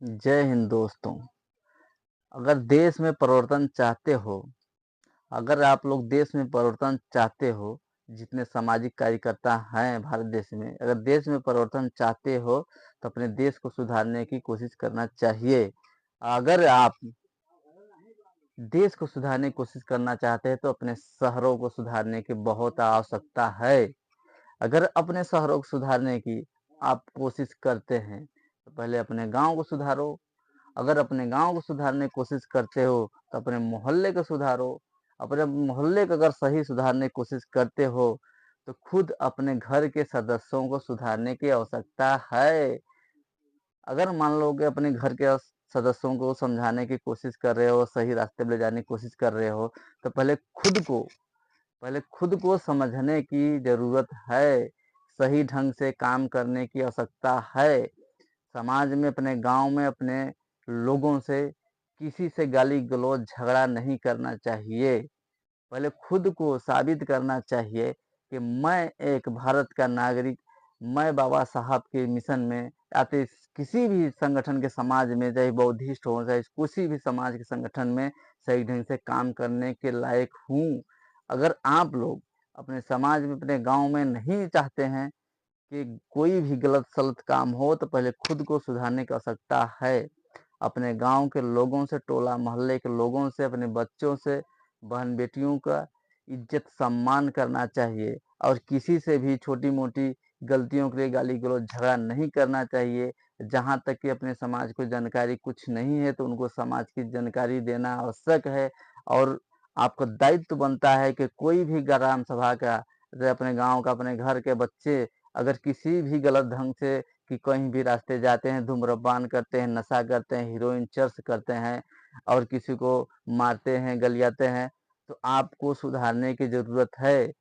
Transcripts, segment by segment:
जय हिंद दोस्तों। अगर देश में परिवर्तन चाहते हो, अगर आप लोग देश में परिवर्तन चाहते हो, जितने सामाजिक कार्यकर्ता हैं भारत देश में, अगर देश में परिवर्तन चाहते हो, तो अपने देश को सुधारने की कोशिश करना चाहिए। अगर आप देश को सुधारने की कोशिश करना चाहते हैं, तो अपने शहरों को सुधारने की बहुत आवश्यकता है। अगर अपने शहरों को सुधारने की आप कोशिश करते हैं, तो पहले अपने गाँव को सुधारो। अगर अपने गाँव को सुधारने की कोशिश करते हो, तो अपने मोहल्ले को सुधारो। अपने मोहल्ले को अगर सही सुधारने की कोशिश करते हो, तो खुद अपने घर के सदस्यों को सुधारने की आवश्यकता है। अगर मान लो कि अपने घर के सदस्यों को समझाने की कोशिश कर रहे हो, सही रास्ते पे ले जाने की कोशिश कर रहे हो, तो पहले खुद को समझने की ज़रूरत है। सही ढंग से काम करने की आवश्यकता है। समाज में, अपने गाँव में, अपने लोगों से किसी से गाली-गलौज, झगड़ा नहीं करना चाहिए। पहले खुद को साबित करना चाहिए कि मैं एक भारत का नागरिक, मैं बाबा साहब के मिशन में आते किसी भी संगठन के समाज में, चाहे बौद्धिस्ट हो, चाहे किसी भी समाज के संगठन में सही ढंग से काम करने के लायक हूँ। अगर आप लोग अपने समाज में, अपने गाँव में नहीं चाहते हैं कि कोई भी गलत-सलत काम हो, तो पहले खुद को सुधारने की आवश्यकता है। अपने गाँव के लोगों से, टोला मोहल्ले के लोगों से, अपने बच्चों से, बहन-बेटियों का इज़्ज़त-सम्मान करना चाहिए और किसी से भी छोटी-मोटी गलतियों के लिए गाली-गलौज, झगड़ा नहीं करना चाहिए। जहाँ तक कि अपने समाज को जानकारी कुछ नहीं है, तो उनको समाज की जानकारी देना आवश्यक है और आपका दायित्व बनता है कि कोई भी ग्राम सभा का, जैसे अपने गाँव का, अपने घर के बच्चे अगर किसी भी गलत ढंग से कि कहीं भी रास्ते जाते हैं, धूम्रपान करते हैं, नशा करते हैं, हेरोइन चर्स करते हैं और किसी को मारते हैं, गलियाते हैं, तो आपको सुधारने की ज़रूरत है।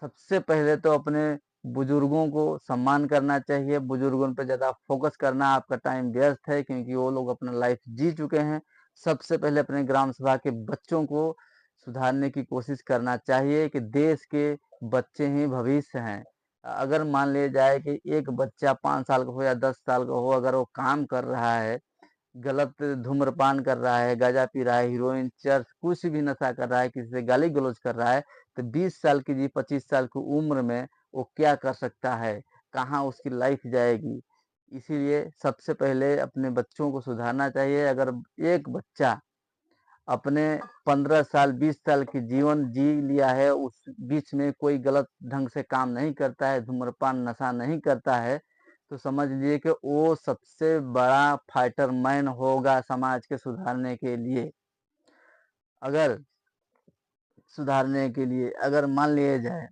सबसे पहले तो अपने बुजुर्गों को सम्मान करना चाहिए, बुजुर्गों पे ज़्यादा फ़ोकस करना, आपका टाइम व्यर्थ है क्योंकि वो लोग अपना लाइफ़ जी चुके हैं। सबसे पहले अपने ग्राम सभा के बच्चों को सुधारने की कोशिश करना चाहिए कि देश के बच्चे ही भविष्य हैं। अगर मान लिया जाए कि एक बच्चा 5 साल का हो या 10 साल का हो, अगर वो काम कर रहा है, गलत धूम्रपान कर रहा है, गाँजा पी रहा है, हेरोइन, चरस कुछ भी नशा कर रहा है, किसी से गाली-गलौज कर रहा है, तो 20 साल की 25 साल की उम्र में वो क्या कर सकता है? कहाँ उसकी लाइफ़ जाएगी? इसीलिए सबसे पहले अपने बच्चों को सुधारना चाहिए। अगर एक बच्चा अपने 15 साल, 20 साल की जीवन जी लिया है, उस बीच में कोई गलत ढंग से काम नहीं करता है, धूम्रपान, नशा नहीं करता है, तो समझ लीजिए कि वो सबसे बड़ा फाइटर मैन होगा समाज के सुधारने के लिए। अगर सुधारने के लिए अगर मान लिया जाए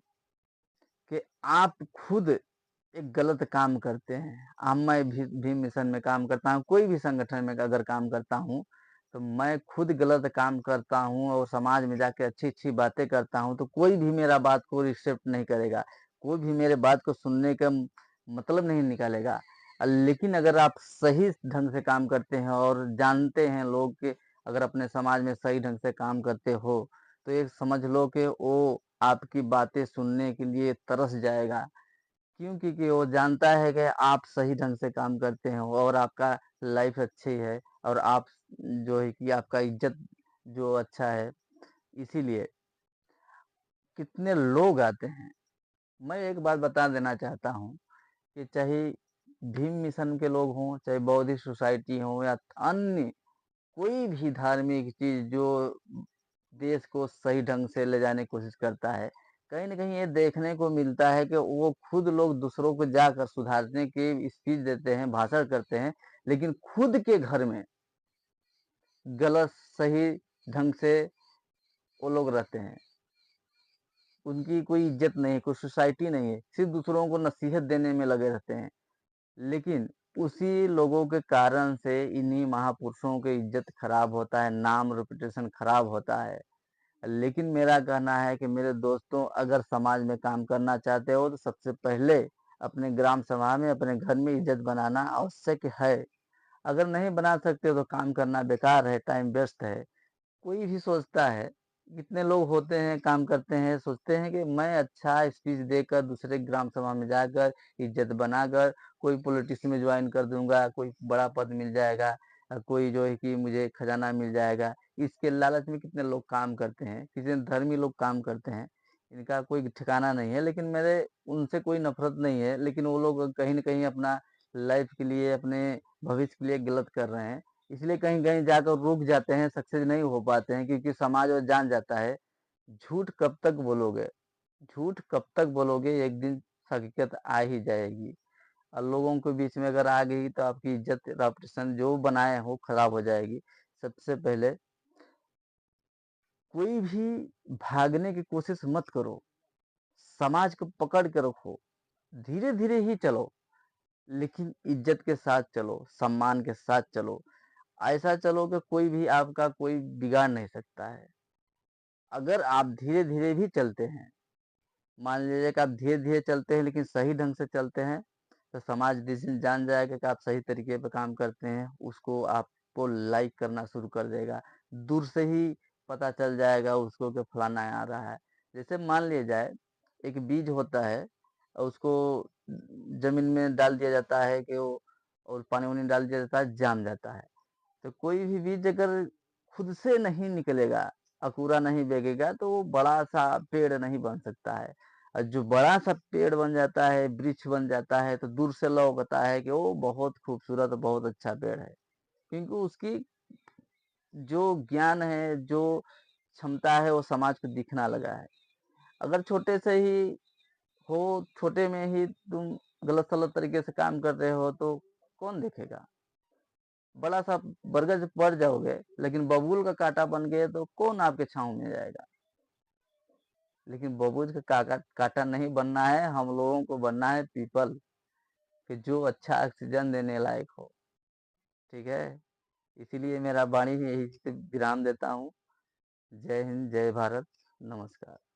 कि आप खुद एक गलत काम करते हैं, मैं भी मिशन में काम करता हूँ, कोई भी संगठन में अगर काम करता हूँ, तो मैं खुद गलत काम करता हूँ और समाज में जाके अच्छी-अच्छी बातें करता हूँ, तो कोई भी मेरा बात को एक्सेप्ट नहीं करेगा। कोई भी मेरे बात को सुनने का मतलब नहीं निकालेगा। लेकिन अगर आप सही ढंग से काम करते हैं और जानते हैं लोग कि अगर अपने समाज में सही ढंग से काम करते हो, तो ये समझ लो कि वो आपकी बातें सुनने के लिए तरस जाएगा। क्यों? क्योंकि वो जानता है कि आप सही ढंग से काम करते हो और आपका लाइफ़ अच्छी है और आप जो है कि आपका इज़्ज़त जो अच्छा है, इसीलिए कितने लोग आते हैं। मैं एक बात बता देना चाहता हूँ कि चाहे भीम मिशन के लोग हों, चाहे बौद्धिस्ट सोसाइटी हो या अन्य कोई भी धार्मिक चीज़ जो देश को सही ढंग से ले जाने की कोशिश करता है, कहीं न कहीं ये देखने को मिलता है कि वो खुद लोग दूसरों को जाकर सुधारने की स्पीच देते हैं, भाषण करते हैं, लेकिन खुद के घर में गलत सही ढंग से वो लोग रहते हैं। उनकी कोई इज़्ज़त नहीं है, कोई सोसाइटी नहीं है, सिर्फ़ दूसरों को नसीहत देने में लगे रहते हैं। लेकिन उसी लोगों के कारण से इन्हीं महापुरुषों की इज़्ज़त खराब होता है, नाम रेपुटेशन खराब होता है। लेकिन मेरा कहना है कि मेरे दोस्तों, अगर समाज में काम करना चाहते हो तो सबसे पहले अपने ग्राम सभा में, अपने घर में इज़्ज़त बनाना आवश्यक है। अगर नहीं बना सकते तो काम करना बेकार है, टाइम वेस्ट है। कोई भी सोचता है कितने लोग होते हैं, काम करते हैं, सोचते हैं कि मैं अच्छा स्पीच देकर दूसरे ग्राम सभा में जाकर इज़्ज़त बनाकर कोई पॉलिटिक्स में जॉइन कर दूँगा, कोई बड़ा पद मिल जाएगा कोई जो है कि मुझे खजाना मिल जाएगा। इसके लालच में कितने लोग काम करते हैं, कितने धर्मी लोग काम करते हैं। इनका कोई ठिकाना नहीं है, लेकिन मेरे उनसे कोई नफ़रत नहीं है, लेकिन वो लोग कहीं न कहीं अपना लाइफ़ के लिए, अपने भविष्य के लिए गलत कर रहे हैं। इसलिए कहीं-कहीं जाकर रुक जाते हैं, सक्सेस नहीं हो पाते हैं क्योंकि समाज वो जान जाता है, झूठ कब तक बोलोगे? झूठ कब तक बोलोगे? एक दिन हकीकत आ ही जाएगी और लोगों के बीच में अगर आ गई तो आपकी इज़्ज़त, रेपुटेशन जो बनाए हो खराब हो जाएगी। सबसे पहले कोई भी भागने की कोशिश मत करो, समाज को पकड़ के रखो, धीरे-धीरे ही चलो, लेकिन इज़्ज़त के साथ चलो, सम्मान के साथ चलो। ऐसा चलो कि कोई भी आपका कोई बिगाड़ नहीं सकता है। अगर आप धीरे-धीरे भी चलते हैं, मान लीजिए कि आप धीरे-धीरे चलते हैं लेकिन सही ढंग से चलते हैं, तो समाज जिस दिन जान जाएगा कि आप सही तरीके पे काम करते हैं, उसको आपको लाइक करना शुरू कर देगा। दूर से ही पता चल जाएगा उसको कि फलाना आ रहा है। जैसे मान लिया जाए, एक बीज होता है और उसको ज़मीन में डाल दिया जाता है कि वो और पानी-वानी डाल दिया जाता है, जाम जाता है। तो कोई भी बीज अगर खुद से नहीं निकलेगा, अंकुरा नहीं बेगेगा तो वो बड़ा-सा पेड़ नहीं बन सकता है। और जो बड़ा-सा पेड़ बन जाता है, वृक्ष बन जाता है तो दूर से लगता है कि वो बहुत खूबसूरत, बहुत अच्छा पेड़ है। क्योंकि उसकी जो ज्ञान है, जो क्षमता है वो समाज को दिखना लगा है। अगर छोटे से ही हो, छोटे में ही तुम गलत-सलत तरीके से काम कर रहे हो तो कौन देखेगा? बड़ा-सा बरगद पड़ जाओगे, लेकिन बबूल का काँटा बन गए तो कौन आपके छाँव में जाएगा? लेकिन बबूल का काँटा नहीं बनना है, हम लोगों को बनना है पीपल, कि जो अच्छा ऑक्सीजन देने लायक हो, ठीक है? इसीलिए मेरा वाणी यहीं पे विराम देता हूँ। जय हिंद, जय भारत, नमस्कार।